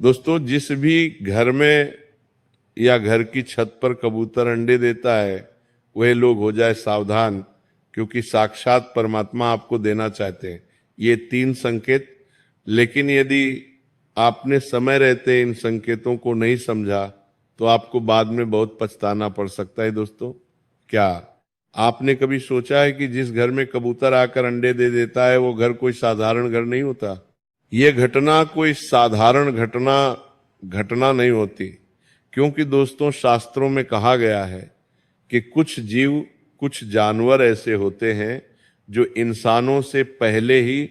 दोस्तों, जिस भी घर में या घर की छत पर कबूतर अंडे देता है, वह लोग हो जाए सावधान, क्योंकि साक्षात परमात्मा आपको देना चाहते हैं ये 3 संकेत। लेकिन यदि आपने समय रहते इन संकेतों को नहीं समझा तो आपको बाद में बहुत पछताना पड़ सकता है। दोस्तों, क्या आपने कभी सोचा है कि जिस घर में कबूतर आकर अंडे दे देता है वो घर कोई साधारण घर नहीं होता? ये घटना कोई साधारण घटना नहीं होती, क्योंकि दोस्तों शास्त्रों में कहा गया है कि कुछ जीव, कुछ जानवर ऐसे होते हैं जो इंसानों से पहले ही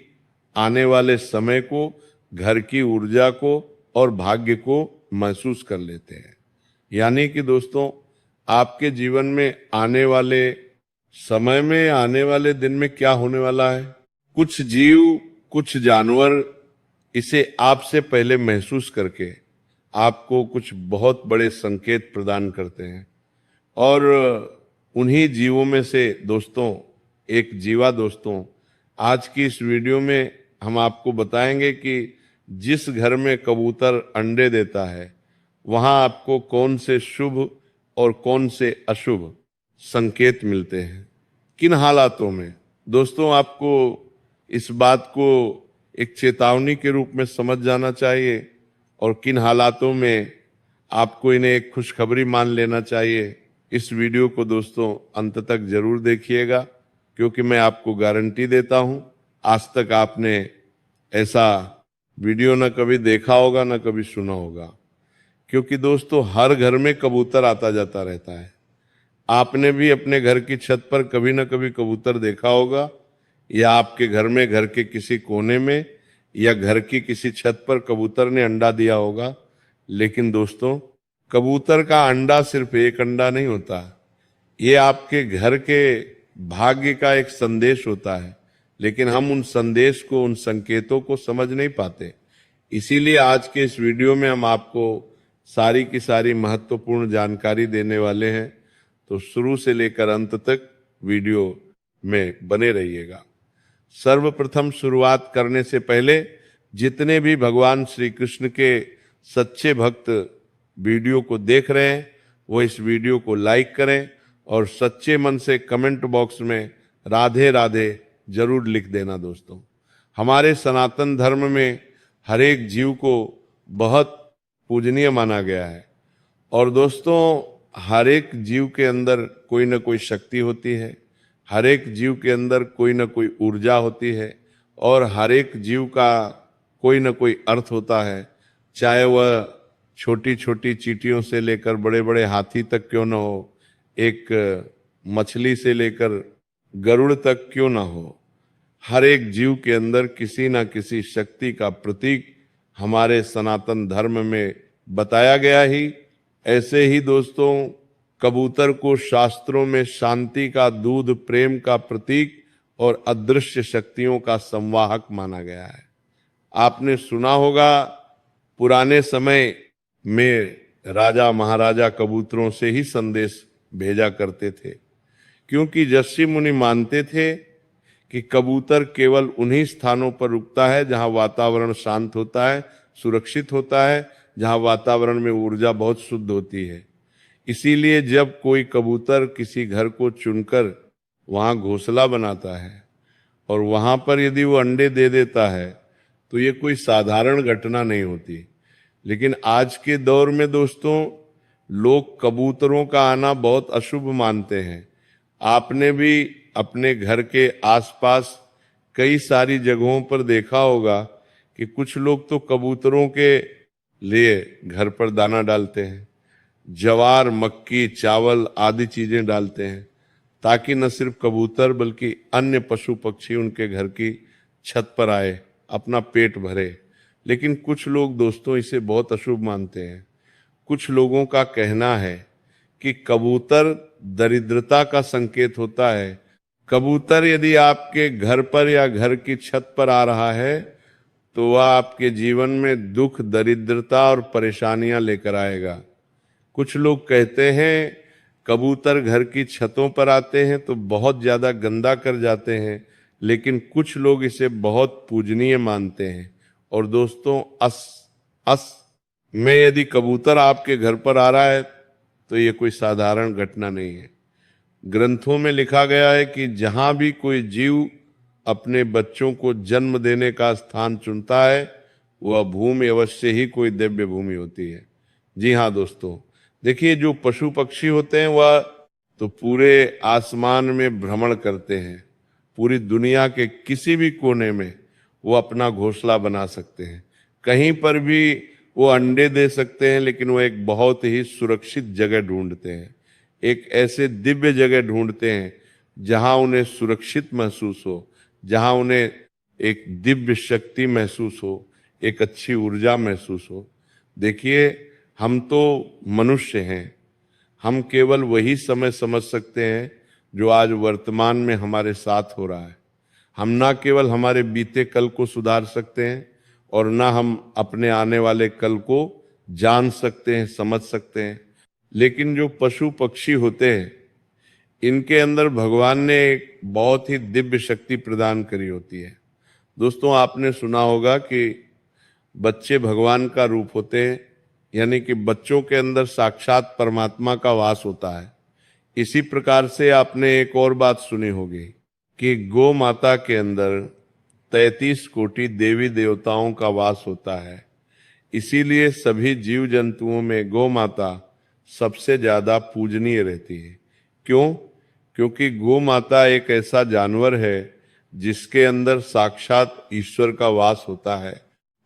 आने वाले समय को, घर की ऊर्जा को और भाग्य को महसूस कर लेते हैं। यानी कि दोस्तों, आपके जीवन में आने वाले समय में, आने वाले दिन में क्या होने वाला है, कुछ जीव, कुछ जानवर इसे आपसे पहले महसूस करके आपको कुछ बहुत बड़े संकेत प्रदान करते हैं। और उन्हीं जीवों में से दोस्तों एक जीवा दोस्तों, आज की इस वीडियो में हम आपको बताएंगे कि जिस घर में कबूतर अंडे देता है वहां आपको कौन से शुभ और कौन से अशुभ संकेत मिलते हैं, किन हालातों में। दोस्तों, आपको इस बात को एक चेतावनी के रूप में समझ जाना चाहिए और किन हालातों में आपको इन्हें एक खुशखबरी मान लेना चाहिए। इस वीडियो को दोस्तों अंत तक जरूर देखिएगा, क्योंकि मैं आपको गारंटी देता हूं आज तक आपने ऐसा वीडियो न कभी देखा होगा न कभी सुना होगा। क्योंकि दोस्तों हर घर में कबूतर आता जाता रहता है। आपने भी अपने घर की छत पर कभी न कभी कबूतर देखा होगा, या आपके घर में, घर के किसी कोने में या घर की किसी छत पर कबूतर ने अंडा दिया होगा। लेकिन दोस्तों, कबूतर का अंडा सिर्फ एक अंडा नहीं होता, ये आपके घर के भाग्य का एक संदेश होता है। लेकिन हम उन संदेश को, उन संकेतों को समझ नहीं पाते। इसीलिए आज के इस वीडियो में हम आपको सारी की सारी महत्वपूर्ण जानकारी देने वाले हैं। तो शुरू से लेकर अंत तक वीडियो में बने रहिएगा। सर्वप्रथम शुरुआत करने से पहले जितने भी भगवान श्री कृष्ण के सच्चे भक्त वीडियो को देख रहे हैं वो इस वीडियो को लाइक करें और सच्चे मन से कमेंट बॉक्स में राधे राधे जरूर लिख देना। दोस्तों, हमारे सनातन धर्म में हर एक जीव को बहुत पूजनीय माना गया है। और दोस्तों, हर एक जीव के अंदर कोई ना कोई शक्ति होती है, हर एक जीव के अंदर कोई ना कोई ऊर्जा होती है और हर एक जीव का कोई ना कोई अर्थ होता है। चाहे वह छोटी छोटी चींटियों से लेकर बड़े बड़े हाथी तक क्यों ना हो, एक मछली से लेकर गरुड़ तक क्यों ना हो, हर एक जीव के अंदर किसी ना किसी शक्ति का प्रतीक हमारे सनातन धर्म में बताया गया ही। ऐसे ही दोस्तों, कबूतर को शास्त्रों में शांति का दूध, प्रेम का प्रतीक और अदृश्य शक्तियों का संवाहक माना गया है। आपने सुना होगा पुराने समय में राजा महाराजा कबूतरों से ही संदेश भेजा करते थे, क्योंकि ऋषि मुनि मानते थे कि कबूतर केवल उन्हीं स्थानों पर रुकता है जहां वातावरण शांत होता है, सुरक्षित होता है, जहां वातावरण में ऊर्जा बहुत शुद्ध होती है। इसीलिए जब कोई कबूतर किसी घर को चुनकर वहां घोंसला बनाता है और वहां पर यदि वो अंडे दे देता है तो ये कोई साधारण घटना नहीं होती। लेकिन आज के दौर में दोस्तों, लोग कबूतरों का आना बहुत अशुभ मानते हैं। आपने भी अपने घर के आसपास कई सारी जगहों पर देखा होगा कि कुछ लोग तो कबूतरों के लिए घर पर दाना डालते हैं, ज्वार, मक्की, चावल आदि चीजें डालते हैं, ताकि न सिर्फ कबूतर बल्कि अन्य पशु पक्षी उनके घर की छत पर आए, अपना पेट भरे। लेकिन कुछ लोग दोस्तों इसे बहुत अशुभ मानते हैं। कुछ लोगों का कहना है कि कबूतर दरिद्रता का संकेत होता है। कबूतर यदि आपके घर पर या घर की छत पर आ रहा है तो वह आपके जीवन में दुख, दरिद्रता और परेशानियां लेकर आएगा। कुछ लोग कहते हैं कबूतर घर की छतों पर आते हैं तो बहुत ज्यादा गंदा कर जाते हैं, लेकिन कुछ लोग इसे बहुत पूजनीय मानते हैं। और दोस्तों, में यदि कबूतर आपके घर पर आ रहा है तो ये कोई साधारण घटना नहीं है। ग्रंथों में लिखा गया है कि जहां भी कोई जीव अपने बच्चों को जन्म देने का स्थान चुनता है वह भूमि अवश्य ही कोई दिव्य भूमि होती है। जी हाँ दोस्तों, देखिए जो पशु पक्षी होते हैं वह तो पूरे आसमान में भ्रमण करते हैं, पूरी दुनिया के किसी भी कोने में वो अपना घोंसला बना सकते हैं, कहीं पर भी वो अंडे दे सकते हैं, लेकिन वो एक बहुत ही सुरक्षित जगह ढूंढते हैं, एक ऐसे दिव्य जगह ढूंढते हैं जहां उन्हें सुरक्षित महसूस हो, जहां उन्हें एक दिव्य शक्ति महसूस हो, एक अच्छी ऊर्जा महसूस हो। देखिए हम तो मनुष्य हैं, हम केवल वही समय समझ सकते हैं जो आज वर्तमान में हमारे साथ हो रहा है। हम ना केवल हमारे बीते कल को सुधार सकते हैं और ना हम अपने आने वाले कल को जान सकते हैं, समझ सकते हैं, लेकिन जो पशु पक्षी होते हैं इनके अंदर भगवान ने एक बहुत ही दिव्य शक्ति प्रदान करी होती है। दोस्तों आपने सुना होगा कि बच्चे भगवान का रूप होते हैं, यानी कि बच्चों के अंदर साक्षात परमात्मा का वास होता है। इसी प्रकार से आपने एक और बात सुनी होगी कि गौ माता के अंदर 33 कोटि देवी देवताओं का वास होता है। इसीलिए सभी जीव जंतुओं में गौ माता सबसे ज्यादा पूजनीय रहती है। क्यों? क्योंकि गौ माता एक ऐसा जानवर है जिसके अंदर साक्षात ईश्वर का वास होता है,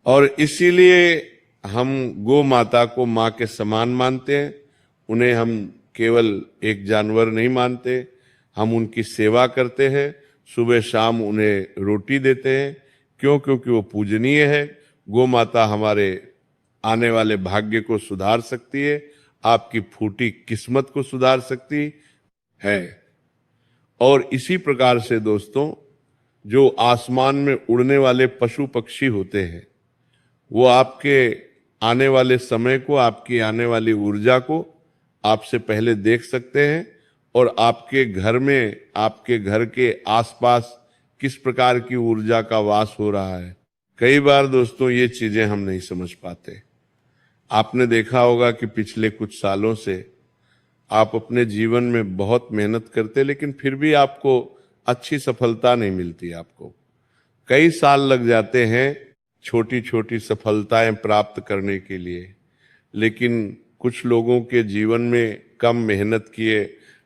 और इसीलिए हम गौ माता को माँ के समान मानते हैं। उन्हें हम केवल एक जानवर नहीं मानते, हम उनकी सेवा करते हैं, सुबह शाम उन्हें रोटी देते हैं। क्यों? क्योंकि वो पूजनीय है। गौ माता हमारे आने वाले भाग्य को सुधार सकती है, आपकी फूटी किस्मत को सुधार सकती है। और इसी प्रकार से दोस्तों जो आसमान में उड़ने वाले पशु पक्षी होते हैं वो आपके आने वाले समय को, आपकी आने वाली ऊर्जा को आपसे पहले देख सकते हैं, और आपके घर में, आपके घर के आसपास किस प्रकार की ऊर्जा का वास हो रहा है। कई बार दोस्तों ये चीजें हम नहीं समझ पाते। आपने देखा होगा कि पिछले कुछ सालों से आप अपने जीवन में बहुत मेहनत करते, लेकिन फिर भी आपको अच्छी सफलता नहीं मिलती। आपको कई साल लग जाते हैं छोटी छोटी सफलताएं प्राप्त करने के लिए, लेकिन कुछ लोगों के जीवन में कम मेहनत किए,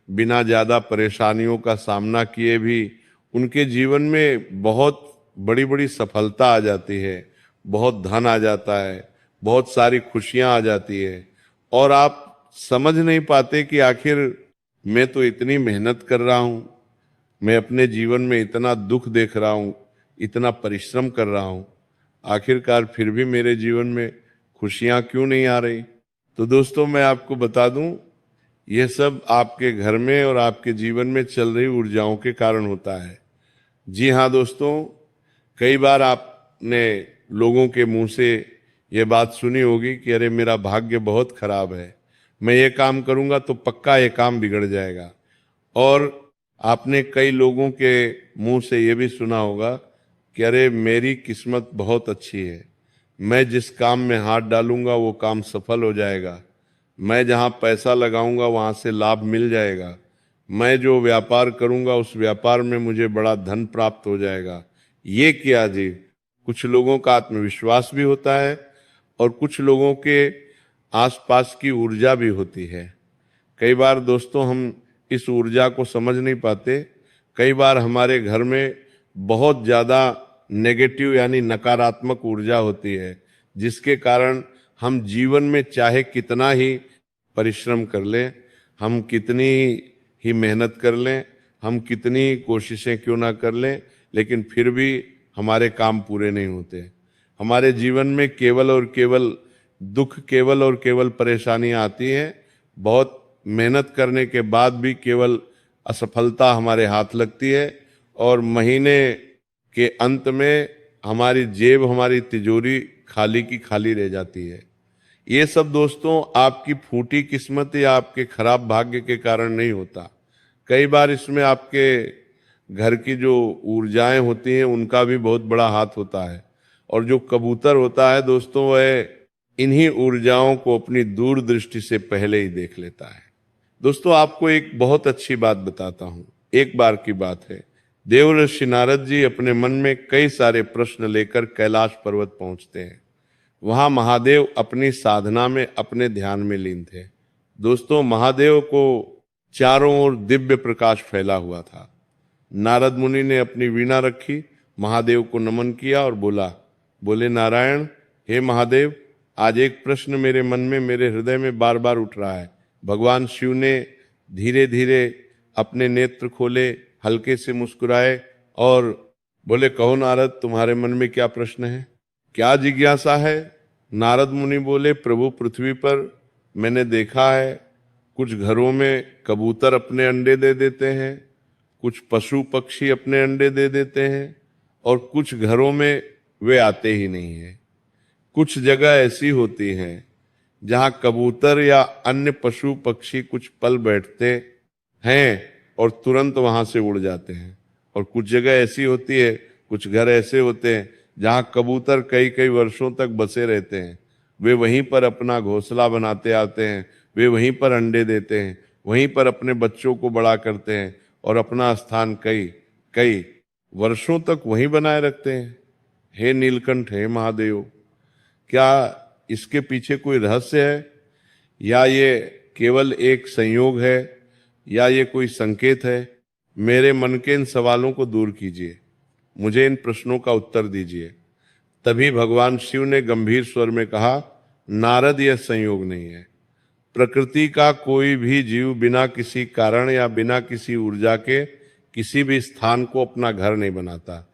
बिना ज़्यादा परेशानियों का सामना किए भी उनके जीवन में बहुत बड़ी बड़ी सफलता आ जाती है, बहुत धन आ जाता है, बहुत सारी खुशियां आ जाती है, और आप समझ नहीं पाते कि आखिर मैं तो इतनी मेहनत कर रहा हूँ, मैं अपने जीवन में इतना दुख देख रहा हूँ, इतना परिश्रम कर रहा हूँ, आखिरकार फिर भी मेरे जीवन में खुशियां क्यों नहीं आ रही। तो दोस्तों मैं आपको बता दूं, यह सब आपके घर में और आपके जीवन में चल रही ऊर्जाओं के कारण होता है। जी हाँ दोस्तों, कई बार आपने लोगों के मुंह से ये बात सुनी होगी कि अरे मेरा भाग्य बहुत खराब है, मैं ये काम करूंगा तो पक्का ये काम बिगड़ जाएगा। और आपने कई लोगों के मुंह से ये भी सुना होगा कि अरे मेरी किस्मत बहुत अच्छी है, मैं जिस काम में हाथ डालूंगा वो काम सफल हो जाएगा, मैं जहाँ पैसा लगाऊंगा वहाँ से लाभ मिल जाएगा, मैं जो व्यापार करूंगा उस व्यापार में मुझे बड़ा धन प्राप्त हो जाएगा। ये किया जी, कुछ लोगों का आत्मविश्वास भी होता है और कुछ लोगों के आसपास की ऊर्जा भी होती है। कई बार दोस्तों हम इस ऊर्जा को समझ नहीं पाते। कई बार हमारे घर में बहुत ज़्यादा नेगेटिव यानी नकारात्मक ऊर्जा होती है, जिसके कारण हम जीवन में चाहे कितना ही परिश्रम कर लें, हम कितनी ही मेहनत कर लें, हम कितनी कोशिशें क्यों ना कर लें, लेकिन फिर भी हमारे काम पूरे नहीं होते। हमारे जीवन में केवल और केवल दुख, केवल और केवल परेशानियां आती हैं। बहुत मेहनत करने के बाद भी केवल असफलता हमारे हाथ लगती है, और महीने के अंत में हमारी जेब, हमारी तिजोरी खाली की खाली रह जाती है। ये सब दोस्तों आपकी फूटी किस्मत या आपके खराब भाग्य के कारण नहीं होता। कई बार इसमें आपके घर की जो ऊर्जाएं होती हैं उनका भी बहुत बड़ा हाथ होता है। और जो कबूतर होता है दोस्तों, वह इन्हीं ऊर्जाओं को अपनी दूरदृष्टि से पहले ही देख लेता है। दोस्तों, आपको एक बहुत अच्छी बात बताता हूं। एक बार की बात है, देवर्षि नारद जी अपने मन में कई सारे प्रश्न लेकर कैलाश पर्वत पहुंचते हैं। वहां महादेव अपनी साधना में, अपने ध्यान में लीन थे। दोस्तों, महादेव को चारों ओर दिव्य प्रकाश फैला हुआ था। नारद मुनि ने अपनी वीणा रखी, महादेव को नमन किया और बोले नारायण, हे महादेव, आज एक प्रश्न मेरे मन में, मेरे हृदय में बार बार उठ रहा है। भगवान शिव ने धीरे धीरे अपने नेत्र खोले, हल्के से मुस्कुराए और बोले, कहो नारद, तुम्हारे मन में क्या प्रश्न है, क्या जिज्ञासा है? नारद मुनि बोले, प्रभु, पृथ्वी पर मैंने देखा है कुछ घरों में कबूतर अपने अंडे दे देते हैं, कुछ पशु पक्षी अपने अंडे दे देते हैं, और कुछ घरों में वे आते ही नहीं हैं। कुछ जगह ऐसी होती हैं जहां कबूतर या अन्य पशु पक्षी कुछ पल बैठते हैं और तुरंत वहां से उड़ जाते हैं, और कुछ जगह ऐसी होती है, कुछ घर ऐसे होते हैं जहां कबूतर कई कई वर्षों तक बसे रहते हैं। वे वहीं पर अपना घोंसला बनाते आते हैं, वे वहीं पर अंडे देते हैं, वहीं पर अपने बच्चों को बड़ा करते हैं और अपना स्थान कई कई वर्षों तक वहीं बनाए रखते हैं। हे नीलकंठ, हे महादेव, क्या इसके पीछे कोई रहस्य है, या ये केवल एक संयोग है, या ये कोई संकेत है? मेरे मन के इन सवालों को दूर कीजिए, मुझे इन प्रश्नों का उत्तर दीजिए। तभी भगवान शिव ने गंभीर स्वर में कहा, नारद, यह संयोग नहीं है। प्रकृति का कोई भी जीव बिना किसी कारण या बिना किसी ऊर्जा के किसी भी स्थान को अपना घर नहीं बनाता।